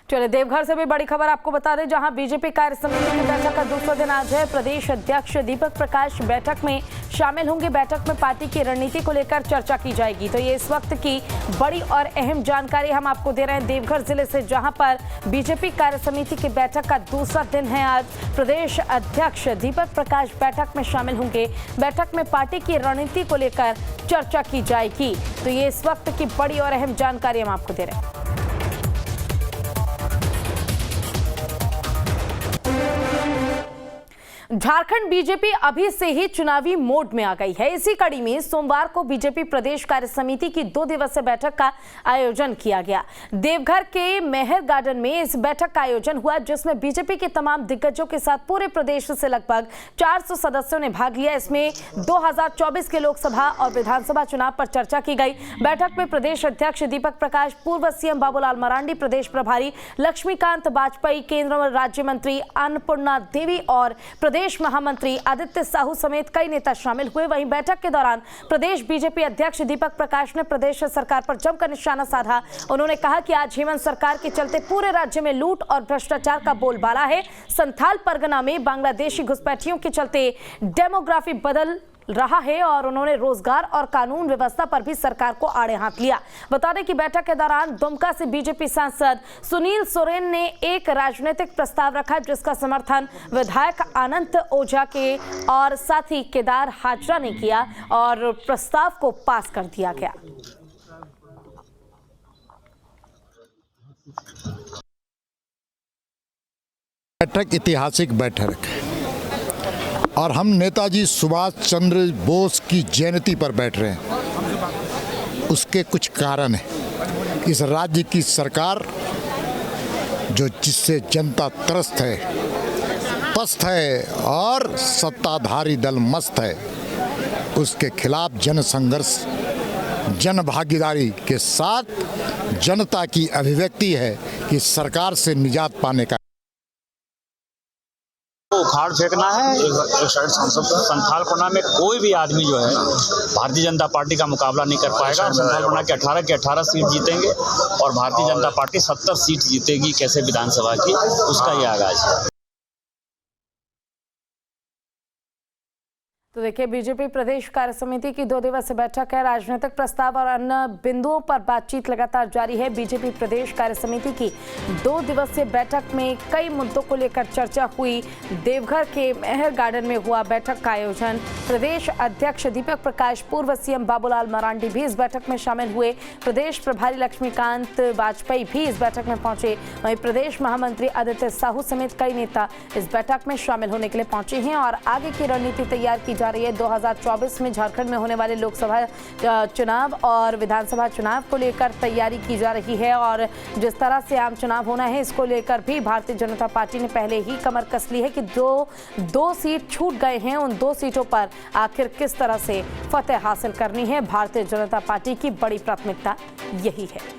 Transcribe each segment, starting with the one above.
चलिए देवघर से भी बड़ी खबर आपको बता दें, जहां बीजेपी कार्य समिति की बैठक का दूसरा दिन आज है। प्रदेश अध्यक्ष दीपक प्रकाश बैठक में शामिल होंगे। बैठक में पार्टी की रणनीति को लेकर चर्चा की जाएगी। तो ये इस वक्त की बड़ी और अहम जानकारी हम आपको दे रहे हैं देवघर जिले से, जहां पर बीजेपी कार्य समिति की बैठक का दूसरा दिन है आज। प्रदेश अध्यक्ष दीपक प्रकाश बैठक में शामिल होंगे। बैठक में पार्टी की रणनीति को लेकर चर्चा की जाएगी। तो ये इस वक्त की बड़ी और अहम जानकारी हम आपको दे रहे हैं। झारखंड बीजेपी अभी से ही चुनावी मोड में आ गई है। इसी कड़ी में सोमवार को बीजेपी प्रदेश कार्य समिति की 2 दिवसीय बैठक का आयोजन किया गया। देवघर के मेहर गार्डन में इस बैठक का आयोजन हुआ, जिसमें बीजेपी के तमाम दिग्गजों के साथ पूरे प्रदेश से लगभग 400 सदस्यों ने भाग लिया। इसमें 2024 के लोकसभा और विधानसभा चुनाव पर चर्चा की गई। बैठक में प्रदेश अध्यक्ष दीपक प्रकाश, पूर्व सीएम बाबूलाल मरांडी, प्रदेश प्रभारी लक्ष्मीकांत वाजपेयी, केंद्रीय राज्य मंत्री अन्नपूर्णा देवी और प्रदेश महामंत्री आदित्य साहू समेत कई नेता शामिल हुए। वहीं बैठक के दौरान प्रदेश बीजेपी अध्यक्ष दीपक प्रकाश ने प्रदेश सरकार पर जमकर निशाना साधा। उन्होंने कहा कि आज हेमंत सरकार के चलते पूरे राज्य में लूट और भ्रष्टाचार का बोलबाला है। संथाल परगना में बांग्लादेशी घुसपैठियों के चलते डेमोग्राफी बदल रहा है और उन्होंने रोजगार और कानून व्यवस्था पर भी सरकार को आड़े हाथ लिया। बता दें कि बैठक के दौरान दुमका से बीजेपी सांसद सुनील सोरेन ने एक राजनीतिक प्रस्ताव रखा, जिसका समर्थन विधायक अनंत ओझा के और साथी केदार हाजरा ने किया और प्रस्ताव को पास कर दिया गया। बैठक ऐतिहासिक बैठक है और हम नेताजी सुभाष चंद्र बोस की जयंती पर बैठ रहे हैं। उसके कुछ कारण हैं। इस राज्य की सरकार जिससे जनता त्रस्त है, पस्त है और सत्ताधारी दल मस्त है, उसके खिलाफ जन संघर्ष, जन भागीदारी के साथ जनता की अभिव्यक्ति है कि सरकार से निजात पाने का उखाड़ फेंकना है। संथाल परगना में कोई भी आदमी जो है भारतीय जनता पार्टी का मुकाबला नहीं कर पाएगा और संथाल परगना के 18 के 18 सीट जीतेंगे और भारतीय जनता पार्टी 70 सीट जीतेगी कैसे विधानसभा की, उसका ये आगाज है। तो देखिए, बीजेपी प्रदेश कार्य समिति की 2 दिवसीय बैठक है। राजनीतिक प्रस्ताव और अन्य बिंदुओं पर बातचीत लगातार जारी है। बीजेपी प्रदेश कार्य समिति की 2 दिवसीय बैठक में कई मुद्दों को लेकर चर्चा हुई। देवघर के मेहर गार्डन में हुआ बैठक का आयोजन। प्रदेश अध्यक्ष दीपक प्रकाश, पूर्व सीएम बाबूलाल मरांडी भी इस बैठक में शामिल हुए। प्रदेश प्रभारी लक्ष्मीकांत वाजपेयी भी इस बैठक में पहुंचे। वहीं प्रदेश महामंत्री आदित्य साहू समेत कई नेता इस बैठक में शामिल होने के लिए पहुंचे हैं और आगे की रणनीति तैयार की जा रही है। 2024 में झारखंड में होने वाले लोकसभा चुनाव और विधानसभा चुनाव को लेकर तैयारी की जा रही है और जिस तरह से आम चुनाव होना है, इसको लेकर भी भारतीय जनता पार्टी ने पहले ही कमर कस ली है कि दो सीट छूट गए हैं। उन 2 सीटों पर आखिर किस तरह से फतेह हासिल करनी है, भारतीय जनता पार्टी की बड़ी प्राथमिकता यही है।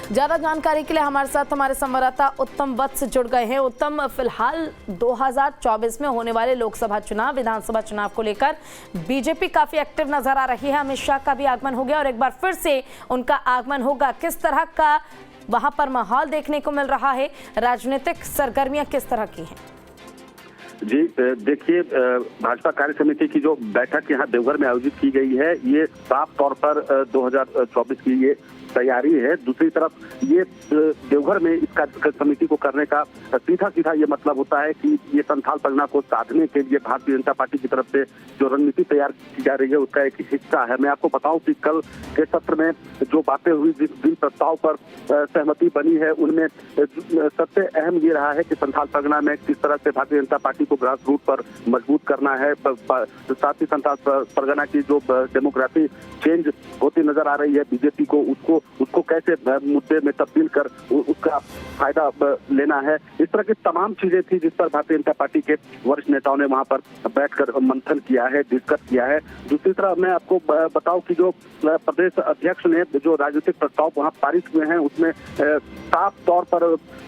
ज्यादा जानकारी के लिए हमारे साथ हमारे संवाददाता उत्तम वत्स जुड़ गए हैं। उत्तम, फिलहाल 2024 में होने वाले लोकसभा चुनाव, विधानसभा चुनाव को लेकर बीजेपी काफी एक्टिव नजर आ रही है। अमित शाह का भी आगमन हो गया और एक बार फिर से उनका आगमन होगा। किस तरह का वहां पर माहौल देखने को मिल रहा है? राजनीतिक सरगर्मियां किस तरह की हैं? जी देखिए, भाजपा कार्य समिति की जो बैठक यहाँ देवघर में आयोजित की गई है, ये साफ तौर पर 2024 की ये तैयारी है। दूसरी तरफ ये देवघर में इस कार्य समिति को करने का सीधा ये मतलब होता है कि ये संथाल परगना को साधने के लिए भारतीय जनता पार्टी की तरफ से जो रणनीति तैयार की जा रही है, उसका एक हिस्सा है। मैं आपको बताऊं कि कल के सत्र में जो बातें हुई, जिन प्रस्ताव पर सहमति बनी है, उनमें सबसे अहम ये रहा है कि संथाल परगना में किस तरह से भारतीय जनता पार्टी को ग्रास रूट पर मजबूत करना है। साथ ही संथाल परगना की जो डेमोग्राफी चेंज होती नजर आ रही है बीजेपी को, उसको कैसे मुद्दे में तब्दील कर उसका फायदा लेना है। इस तरह की तमाम चीजें थी जिस पर भारतीय जनता पार्टी के वरिष्ठ नेताओं ने वहां पर बैठकर मंथन किया है, डिस्कस किया है। दूसरी तरफ मैं आपको बताऊं कि जो प्रदेश अध्यक्ष ने जो राजनीतिक प्रस्ताव वहां पारित हुए हैं, उसमें साफ तौर पर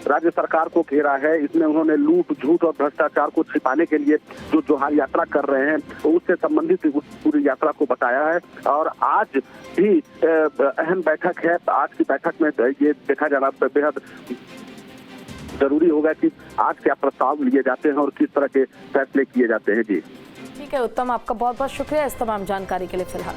राज्य सरकार को घेरा है। इसमें उन्होंने लूट, झूठ और भ्रष्टाचार को छिपाने के लिए जो जोहार यात्रा कर रहे हैं उससे संबंधित उस पूरी यात्रा को बताया है। और आज भी अहम बैठक है। आज की बैठक में ये देखा जाना बेहद जरूरी होगा कि आज क्या प्रस्ताव लिए जाते हैं और किस तरह के फैसले किए जाते हैं। जी ठीक है उत्तम, आपका बहुत बहुत शुक्रिया इस तमाम जानकारी के लिए। फिलहाल